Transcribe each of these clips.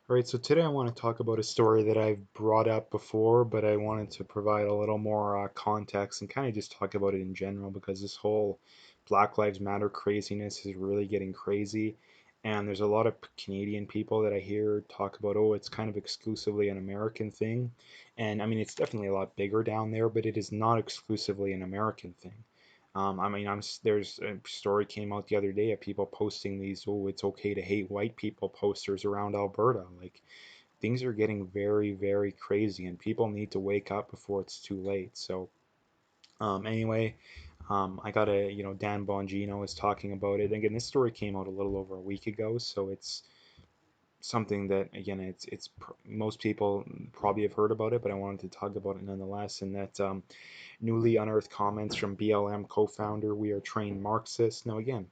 All right, so today I want to talk about a story that I've brought up before, but I wanted to provide a little more context and kind of just talk about it in general because this whole Black Lives Matter craziness is really getting crazy. And there's a lot of Canadian people that I hear talk about, oh, it's kind of exclusively an American thing. And I mean, it's definitely a lot bigger down there, but it is not exclusively an American thing. I mean, there's a story came out the other day of people posting these, oh, it's okay to hate white people posters around Alberta. Like things are getting very, very crazy, and people need to wake up before it's too late. So, anyway, I got Dan Bongino is talking about it. Again, this story came out a little over a week ago, so it's something that again most people probably have heard about it, but I wanted to talk about it nonetheless. And that newly unearthed comments from BLM co-founder, "We are trained Marxists." Now again,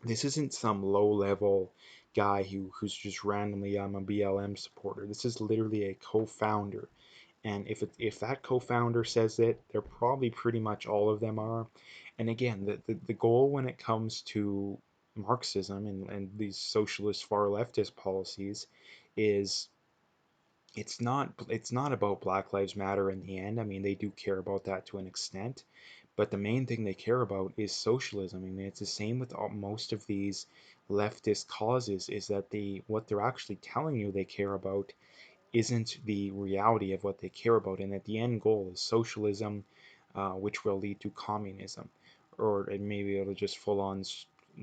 this isn't some low-level guy who's just randomly, I'm a BLM supporter. This is literally a co-founder, and if that co-founder says it, they're probably pretty much all of them are. And again, the goal when it comes to Marxism and these socialist far leftist policies is it's not about Black Lives Matter in the end. I mean, they do care about that to an extent, but the main thing they care about is socialism. I mean, it's the same with most of these leftist causes, is that what they're actually telling you they care about isn't the reality of what they care about, and that the end goal is socialism, which will lead to communism, or maybe it'll just full on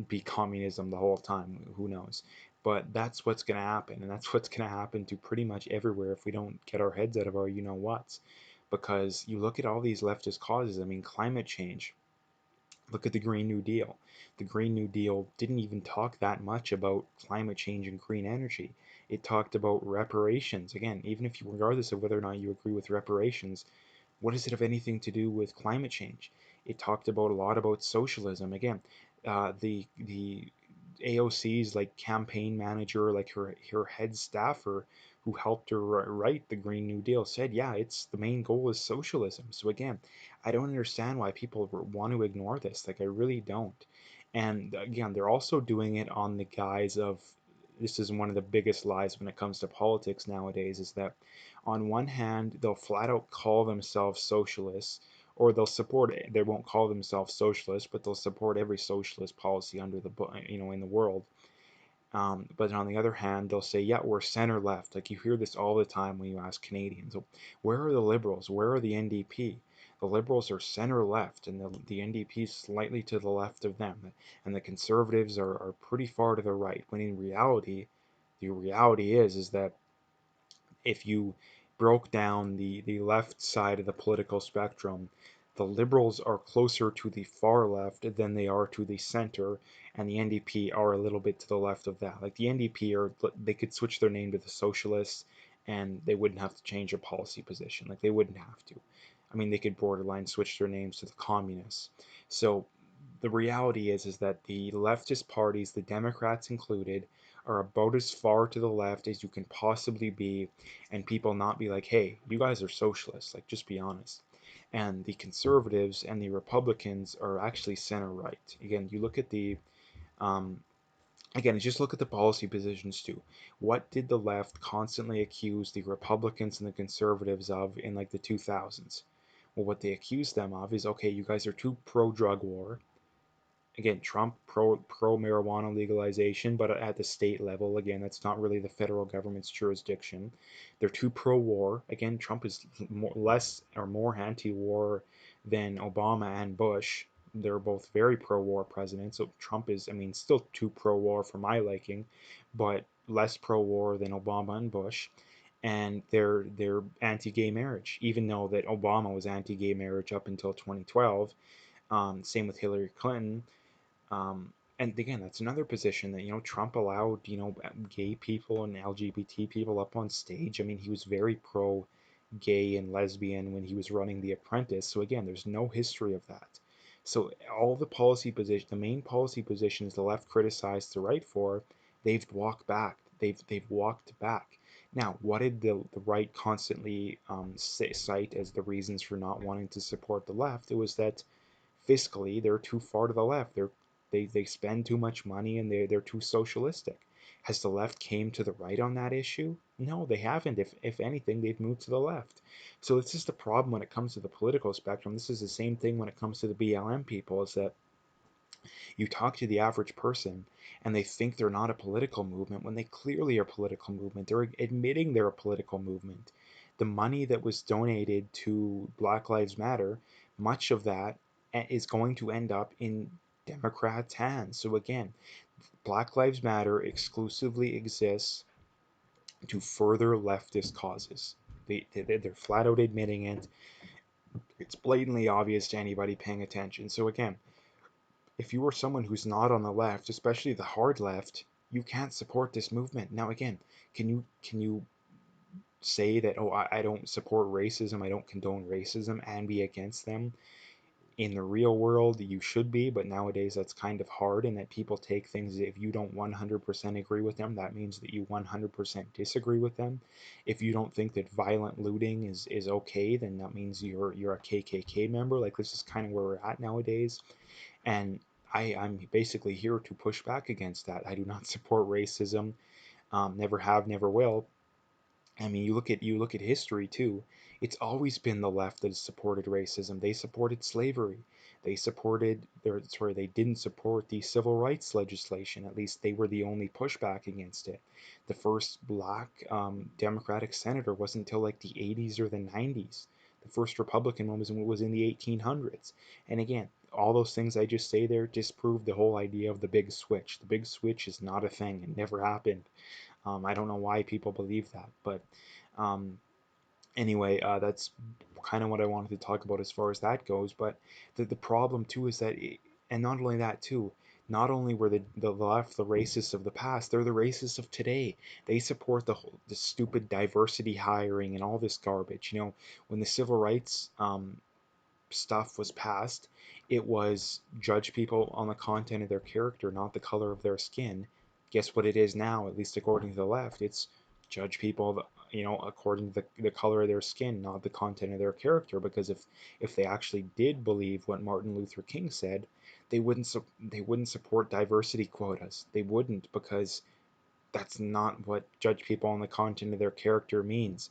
be communism the whole time. Who knows? But that's what's going to happen, and that's what's going to happen to pretty much everywhere if we don't get our heads out of our you know whats. Because you look at all these leftist causes. I mean, climate change. Look at the Green New Deal. The Green New Deal didn't even talk that much about climate change and green energy. It talked about reparations. Again, even if you, regardless of whether or not you agree with reparations, what does it have anything to do with climate change? It talked about a lot about socialism. Again, the AOC's like campaign manager, like her head staffer who helped her write the Green New Deal said, yeah, it's the main goal is socialism. So again, I don't understand why people want to ignore this. Like I really don't. And again, they're also doing it on the guise of, this is one of the biggest lies when it comes to politics nowadays, is that on one hand they'll flat out call themselves socialists, or they'll support it. They won't call themselves socialists, but they'll support every socialist policy under the in the world. But on the other hand, they'll say, yeah, we're center left. Like you hear this all the time when you ask Canadians, where are the Liberals? Where are the NDP? The Liberals are center left, and the NDP is slightly to the left of them. And the Conservatives are pretty far to the right. When in reality, the reality is that if you broke down the left side of the political spectrum, the Liberals are closer to the far left than they are to the center, and the NDP are a little bit to the left of that. Like the NDP they could switch their name to the Socialists, and they wouldn't have to change their policy position. Like they wouldn't have to. I mean, they could borderline switch their names to the Communists. So the reality is that the leftist parties, the Democrats included, are about as far to the left as you can possibly be, and people not be like, hey, you guys are socialists, like just be honest. And the conservatives and the Republicans are actually center right. Again, you look at um, just look at the policy positions too. What did the left constantly accuse the Republicans and the conservatives of in like the 2000s? Well, what they accused them of is, okay, you guys are too pro drug war. Again, Trump pro marijuana legalization, but at the state level. Again, that's not really the federal government's jurisdiction. They're too pro war. Again, Trump is less or more anti-war than Obama and Bush. They're both very pro-war presidents. So Trump is, I mean, still too pro-war for my liking, but less pro-war than Obama and Bush. And they're anti-gay marriage, even though that Obama was anti-gay marriage up until 2012. Same with Hillary Clinton. And again, that's another position that, Trump allowed, gay people and LGBT people up on stage. I mean, he was very pro gay and lesbian when he was running The Apprentice. So again, there's no history of that. So all the policy position, the main policy positions the left criticized the right for, they've walked back. They've walked back. Now, what did the right constantly cite as the reasons for not wanting to support the left? It was that fiscally they're too far to the left. They spend too much money, and they're too socialistic. Has the left came to the right on that issue? No, they haven't. If anything, they've moved to the left. So this is the problem when it comes to the political spectrum. This is the same thing when it comes to the BLM people, is that you talk to the average person and they think they're not a political movement when they clearly are a political movement. They're admitting they're a political movement. The money that was donated to Black Lives Matter, much of that is going to end up in Democrats' hands. So again, Black Lives Matter exclusively exists to further leftist causes. They're flat out admitting it. It's blatantly obvious to anybody paying attention. So again, if you are someone who's not on the left, especially the hard left, you can't support this movement. Now again, can you say that, oh, I don't support racism, I don't condone racism and be against them? In the real world you should be, but nowadays that's kind of hard, and that people take things, if you don't 100% agree with them, that means that you 100% disagree with them. If you don't think that violent looting is okay, then that means you're a KKK member. Like, this is kind of where we're at nowadays. And I'm basically here to push back against that. I do not support racism, never have, never will. I mean, you look at history too. It's always been the left that has supported racism. They supported slavery. They didn't support the civil rights legislation. At least they were the only pushback against it. The first black Democratic senator wasn't until like the 80s or the 90s. The first Republican one was in the 1800s. And again, all those things I just say there disprove the whole idea of the big switch. The big switch is not a thing. It never happened. I don't know why people believe that, but um, anyway, that's kind of what I wanted to talk about as far as that goes. But the problem too is that, and not only that too, not only were the left the racists of the past, they're the racists of today. They support the stupid diversity hiring and all this garbage. When the civil rights stuff was passed, it was judge people on the content of their character, not the color of their skin. Guess what it is now, at least according to the left? It's judge people, according to the color of their skin, not the content of their character. Because if they actually did believe what Martin Luther King said, they wouldn't support diversity quotas. They wouldn't, because that's not what judge people on the content of their character means.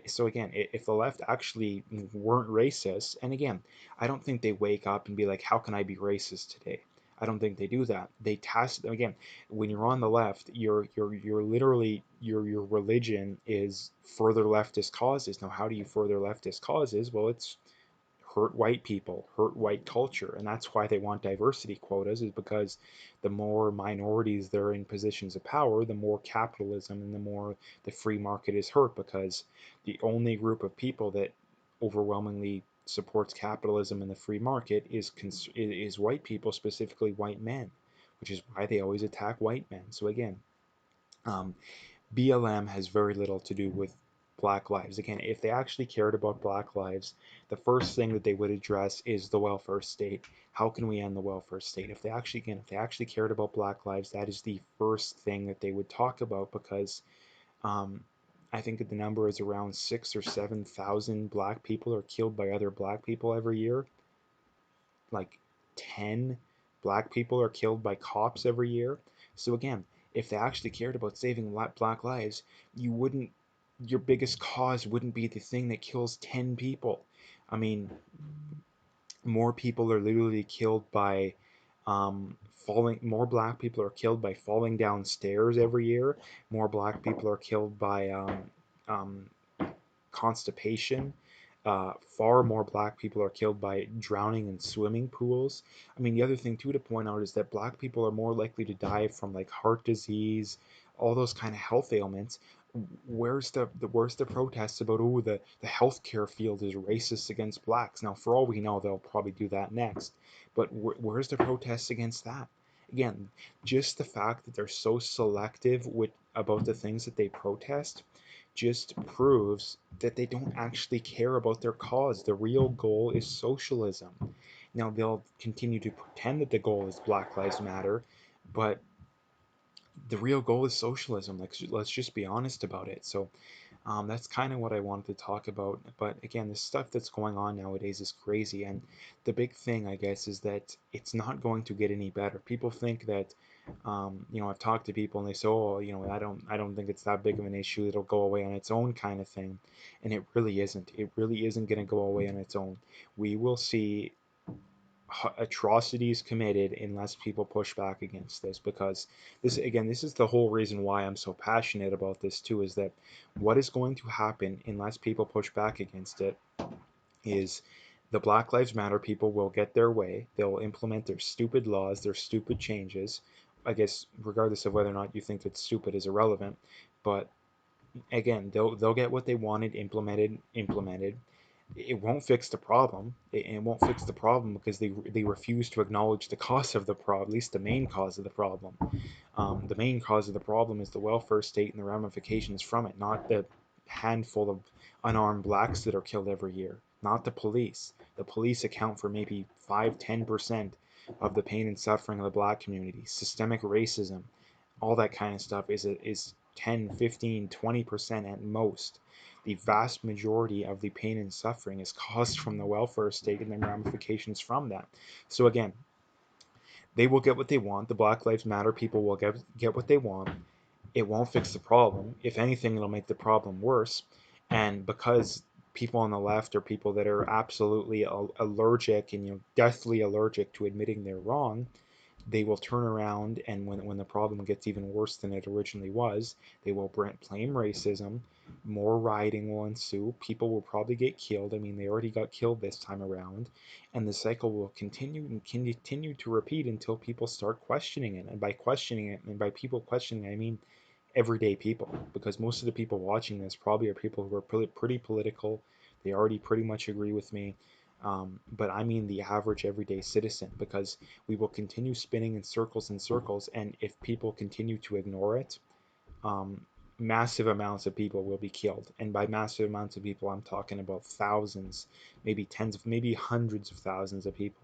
So again, if the left actually weren't racist, and again, I don't think they wake up and be like, how can I be racist today? I don't think they do that. They task, again, when you're on the left, you're literally, your religion is further leftist causes. Now, how do you further leftist causes? Well, it's hurt white people, hurt white culture. And that's why they want diversity quotas, is because the more minorities that are in positions of power, the more capitalism and the more the free market is hurt, because the only group of people that overwhelmingly supports capitalism and the free market is white people, specifically white men, which is why they always attack white men. So again, um, BLM has very little to do with Black lives. Again, if they actually cared about Black lives, the first thing that they would address is the welfare state. How can we end the welfare state? If they actually cared about Black lives, that is the first thing that they would talk about, because um, I think that the number is around 6 or 7 thousand Black people are killed by other Black people every year. Like 10 Black people are killed by cops every year. So again, if they actually cared about saving Black lives, you wouldn't your biggest cause wouldn't be the thing that kills 10 people. I mean, more people are literally killed by falling. More Black people are killed by falling down stairs every year. More Black people are killed by um, constipation. Far more Black people are killed by drowning in swimming pools. I mean, the other thing too to point out is that Black people are more likely to die from like heart disease, all those kind of health ailments. Where's the protests about, oh, the healthcare field is racist against Blacks? Now, for all we know, they'll probably do that next. But where's the protests against that? Again, just the fact that they're so selective about the things that they protest just proves that they don't actually care about their cause. The real goal is socialism. Now, they'll continue to pretend that the goal is Black Lives Matter, but the real goal is socialism. Like, let's just be honest about it. So, that's kind of what I wanted to talk about. But again, the stuff that's going on nowadays is crazy. And the big thing, I guess, is that it's not going to get any better. People think that I've talked to people and they say, oh, I don't think it's that big of an issue. It'll go away on its own kind of thing. And it really isn't. It really isn't going to go away on its own. We will see atrocities committed unless people push back against this, because this is the whole reason why I'm so passionate about this too, is that what is going to happen unless people push back against it is the Black Lives Matter people will get their way. They'll implement their stupid laws, their stupid changes. I guess regardless of whether or not you think that stupid is irrelevant, but again, they'll get what they wanted implemented. It won't fix the problem. It won't fix the problem because they refuse to acknowledge the cause of the problem, at least the main cause of the problem. The main cause of the problem is the welfare state and the ramifications from it, not the handful of unarmed blacks that are killed every year, not the police. The police account for maybe 5-10% of the pain and suffering of the black community. Systemic racism, all that kind of stuff is 10, 15, 20% at most. The vast majority of the pain and suffering is caused from the welfare state and the ramifications from that. So again, they will get what they want. The Black Lives Matter people will get what they want. It won't fix the problem. If anything, it'll make the problem worse. And because people on the left are people that are absolutely allergic and deathly allergic to admitting they're wrong, they will turn around, and when the problem gets even worse than it originally was, they will blame racism. More rioting will ensue. People will probably get killed. I mean, they already got killed this time around, and the cycle will continue and continue to repeat until people start questioning it. And by questioning it, and by people questioning it, I mean everyday people, because most of the people watching this probably are people who are pretty political. They already pretty much agree with me. But I mean the average everyday citizen, because we will continue spinning in circles and circles, and if people continue to ignore it, um, massive amounts of people will be killed. And by massive amounts of people, I'm talking about thousands, maybe tens of, maybe hundreds of thousands of people.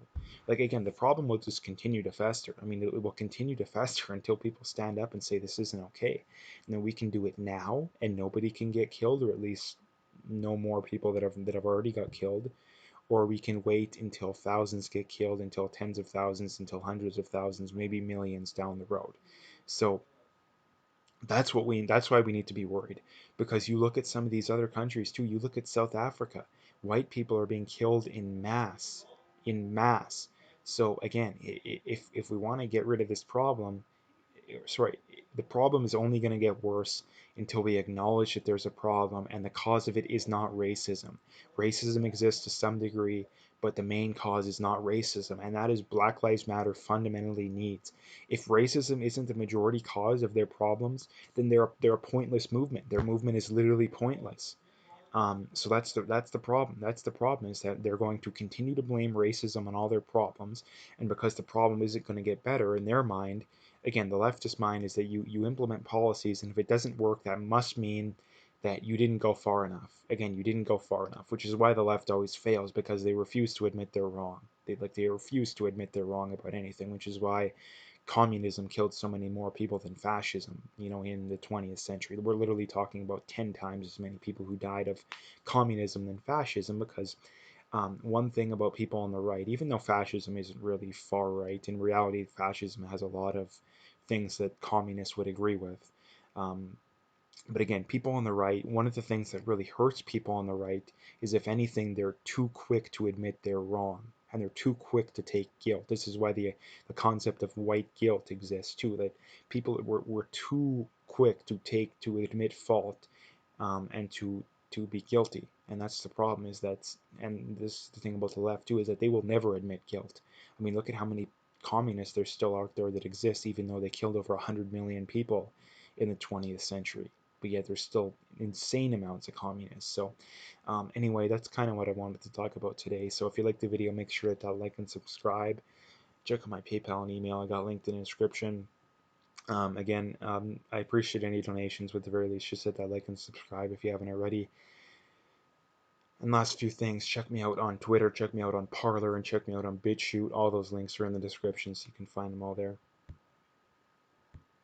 Like, again, the problem will just continue to fester. I mean, it will continue to fester until people stand up and say this isn't okay. And then we can do it now, and nobody can get killed, or at least no more people that have already got killed. Or we can wait until thousands get killed, until tens of thousands, until hundreds of thousands, maybe millions down the road. So that's why we need to be worried, because you look at some of these other countries too. You look at South Africa. White people are being killed in mass. So again, if we want to get rid of this problem, sorry, the problem is only going to get worse until we acknowledge that there's a problem, and the cause of it is not racism. Racism exists to some degree, but the main cause is not racism, and that is Black Lives Matter fundamentally needs. If racism isn't the majority cause of their problems, then they're a pointless movement. Their movement is literally pointless. So that's the problem. That's the problem, is that they're going to continue to blame racism on all their problems, and because the problem isn't going to get better in their mind, again, the leftist mind is that you implement policies, and if it doesn't work, that must mean that you didn't go far enough. Again, you didn't go far enough, which is why the left always fails, because they refuse to admit they're wrong. They refuse to admit they're wrong about anything, which is why communism killed so many more people than fascism, in the 20th century. We're literally talking about 10 times as many people who died of communism than fascism, because one thing about people on the right, even though fascism isn't really far right, in reality, fascism has a lot of things that communists would agree with. Um, but again, people on the right, one of the things that really hurts people on the right is, if anything, they're too quick to admit they're wrong, and they're too quick to take guilt. This is why the concept of white guilt exists too, that people were too quick to admit fault, and to be guilty. And that's the problem, is that, and this is the thing about the left too, is that they will never admit guilt. I mean, look at how many communists there's still out there that exist, even though they killed over 100 million people in the 20th century, but yet there's still insane amounts of communists. So anyway, that's kind of what I wanted to talk about today. So if you like the video, make sure to like and subscribe. Check out my PayPal and email. I got linked in the description. Again, I appreciate any donations. With the very least, just hit that like and subscribe if you haven't already. And last few things, check me out on Twitter, check me out on Parler, and check me out on BitChute. All those links are in the description, so you can find them all there.